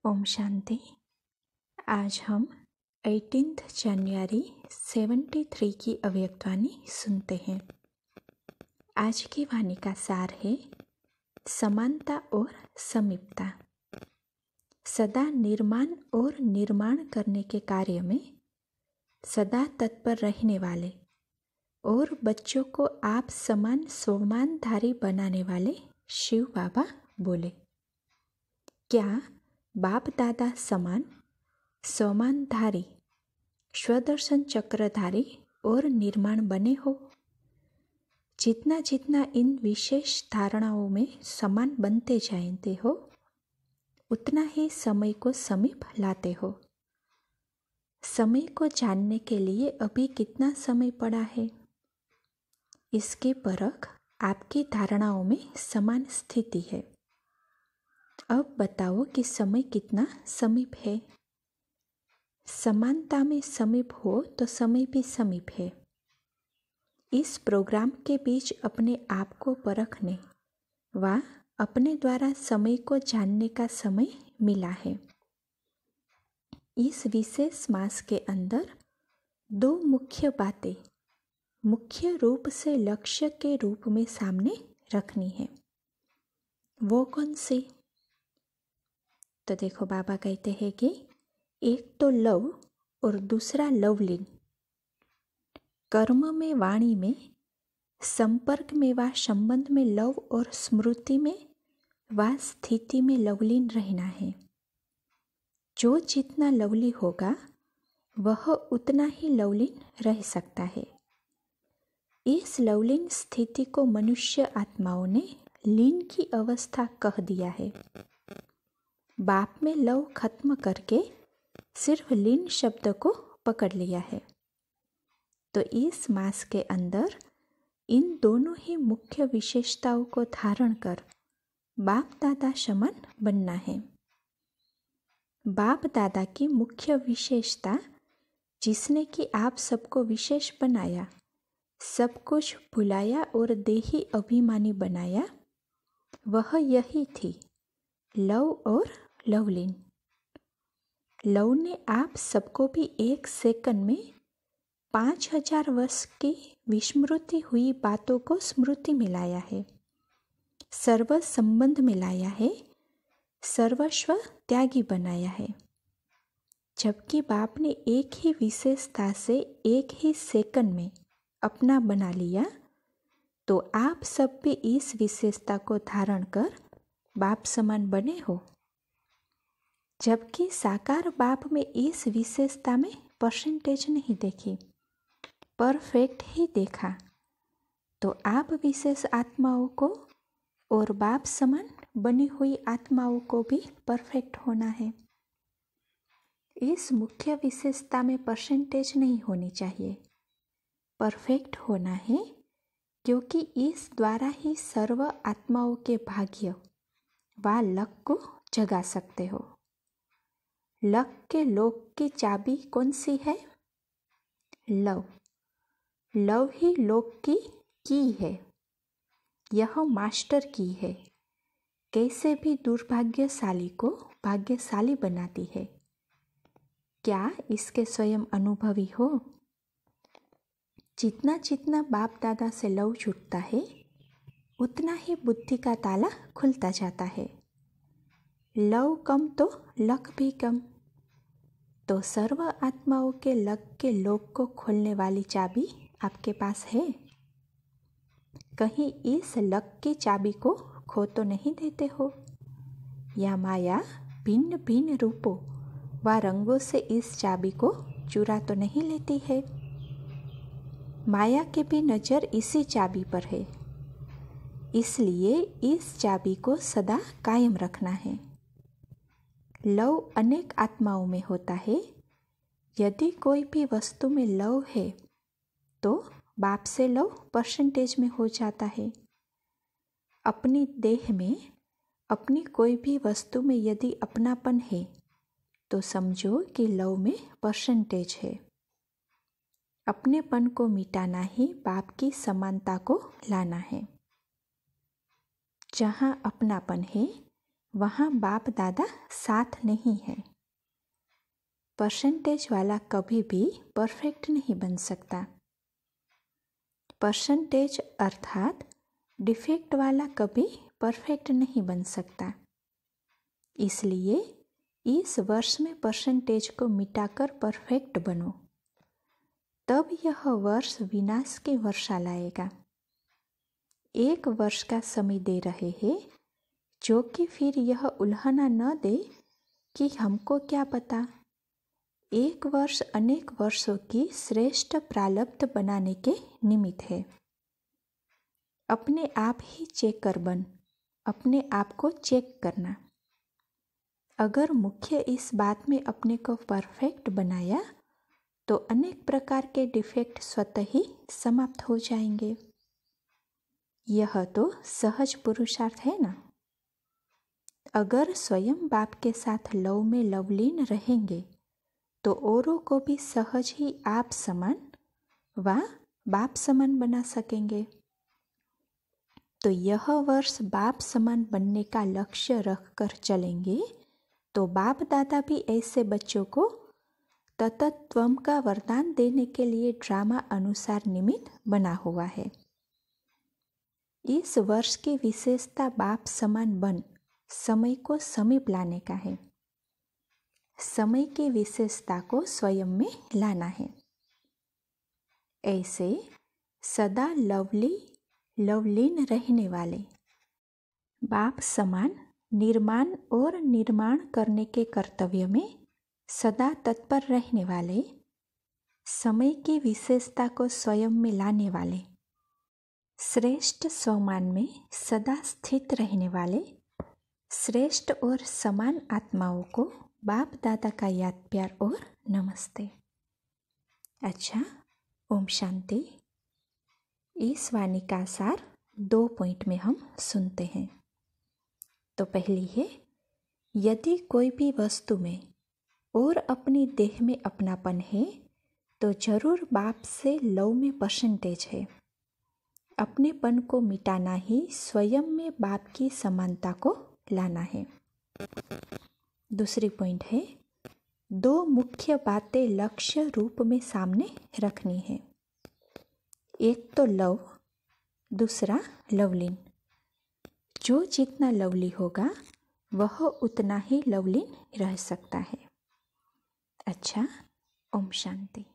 ओम शांति। आज हम 18 जनवरी 73 की अव्यक्तवाणी सुनते हैं। आज की वाणी का सार है समानता और समीपता। सदा निर्माण और निर्माण करने के कार्य में सदा तत्पर रहने वाले और बच्चों को आप समान सोमानधारी बनाने वाले शिव बाबा बोले, क्या बाप दादा समान सोमानधारी स्वदर्शन चक्रधारी और निर्माण बने हो? जितना जितना इन विशेष धारणाओं में समान बनते जाते हो, उतना ही समय को समीप लाते हो। समय को जानने के लिए अभी कितना समय पड़ा है, इसकी परख आपकी धारणाओं में समान स्थिति है। अब बताओ कि समय कितना समीप है। समानता में समीप हो तो समय भी समीप है। इस प्रोग्राम के बीच अपने आप को परखने व अपने द्वारा समय को जानने का समय मिला है। इस विशेष मास के अंदर दो मुख्य बातें मुख्य रूप से लक्ष्य के रूप में सामने रखनी है। वो कौन सी? तो देखो, बाबा कहते हैं कि एक तो लव और दूसरा लवलीन। कर्म में, वाणी में, संपर्क में व संबंध में लव और स्मृति में व स्थिति में लवलीन रहना है। जो जितना लवली होगा वह उतना ही लवलीन रह सकता है। इस लवलीन स्थिति को मनुष्य आत्माओं ने लीन की अवस्था कह दिया है। बाप में लव खत्म करके सिर्फ लीन शब्द को पकड़ लिया है। तो इस मास के अंदर इन दोनों ही मुख्य विशेषताओं को धारण कर बाप दादा समान बनना है। बाप दादा की मुख्य विशेषता, जिसने कि आप सबको विशेष बनाया, सब कुछ भुलाया और देही अभिमानी बनाया, वह यही थी, लव और लवलीन। लव ने आप सबको भी एक सेकंड में 5000 वर्ष की विस्मृति हुई बातों को स्मृति में लाया है, सर्व संबंध में लाया है, सर्वस्व त्यागी बनाया है। जबकि बाप ने एक ही विशेषता से एक ही सेकंड में अपना बना लिया, तो आप सब भी इस विशेषता को धारण कर बाप समान बने हो। जबकि साकार बाप में इस विशेषता में परसेंटेज नहीं देखी, परफेक्ट ही देखा। तो आप विशेष आत्माओं को और बाप समान बनी हुई आत्माओं को भी परफेक्ट होना है। इस मुख्य विशेषता में परसेंटेज नहीं होनी चाहिए, परफेक्ट होना है, क्योंकि इस द्वारा ही सर्व आत्माओं के भाग्य व लक को जगा सकते हो। लक के लोक की चाबी कौन सी है? लव। लव ही लोक की है। यह मास्टर की है। कैसे भी दुर्भाग्यशाली को भाग्यशाली बनाती है। क्या इसके स्वयं अनुभवी हो? जितना जितना बाप दादा से लव छूटता है, उतना ही बुद्धि का ताला खुलता जाता है। लव कम तो लक भी कम। तो सर्व आत्माओं के लक के लोक को खोलने वाली चाबी आपके पास है। कहीं इस लक की चाबी को खो तो नहीं देते हो, या माया भिन्न भिन्न रूपों व रंगों से इस चाबी को चुरा तो नहीं लेती है। माया की भी नज़र इसी चाबी पर है, इसलिए इस चाबी को सदा कायम रखना है। लव अनेक आत्माओं में होता है। यदि कोई भी वस्तु में लव है तो बाप से लव परसेंटेज में हो जाता है। अपनी देह में, अपनी कोई भी वस्तु में यदि अपनापन है तो समझो कि लव में परसेंटेज है। अपनेपन को मिटाना ही बाप की समानता को लाना है। जहाँ अपनापन है वहाँ बाप दादा साथ नहीं है। परसेंटेज वाला कभी भी परफेक्ट नहीं बन सकता। परसेंटेज अर्थात डिफेक्ट वाला कभी परफेक्ट नहीं बन सकता। इसलिए इस वर्ष में परसेंटेज को मिटाकर परफेक्ट बनो, तब यह वर्ष विनाश की वर्षा लाएगा। 1 वर्ष का समय दे रहे हैं, जो कि फिर यह उल्हाना न दे कि हमको क्या पता। 1 वर्ष अनेक वर्षों की श्रेष्ठ प्रारब्ध बनाने के निमित्त है। अपने आप ही चेकर बन, अपने आप को चेक करना। अगर मुख्य इस बात में अपने को परफेक्ट बनाया तो अनेक प्रकार के डिफेक्ट स्वतः ही समाप्त हो जाएंगे। यह तो सहज पुरुषार्थ है ना। अगर स्वयं बाप के साथ लव में लवलीन रहेंगे तो औरों को भी सहज ही आप समान व बाप समान बना सकेंगे। तो यह वर्ष बाप समान बनने का लक्ष्य रखकर चलेंगे तो बाप दादा भी ऐसे बच्चों को तत्त्वम का वरदान देने के लिए ड्रामा अनुसार निमित्त बना हुआ है। इस वर्ष की विशेषता बाप समान बन समय को समीप लाने का है। समय की विशेषता को स्वयं में लाना है। ऐसे सदा लवलीन रहने वाले, बाप समान निर्माण और निर्माण करने के कर्तव्य में सदा तत्पर रहने वाले, समय की विशेषता को स्वयं में लाने वाले, श्रेष्ठ स्वमान में सदा स्थित रहने वाले, श्रेष्ठ और समान आत्माओं को बाप दादा का याद प्यार और नमस्ते। अच्छा, ओम शांति। इस वाणी का सार 2 पॉइंट में हम सुनते हैं। तो पहली है, यदि कोई भी वस्तु में और अपनी देह में अपनापन है तो जरूर बाप से लव में परसेंटेज है। अपनेपन को मिटाना ही स्वयं में बाप की समानता को लाना है। दूसरी पॉइंट है, 2 मुख्य बातें लक्ष्य रूप में सामने रखनी है। एक तो लव, दूसरा लवलीन। जो जितना लवली होगा वह उतना ही लवलीन रह सकता है। अच्छा, ओम शांति।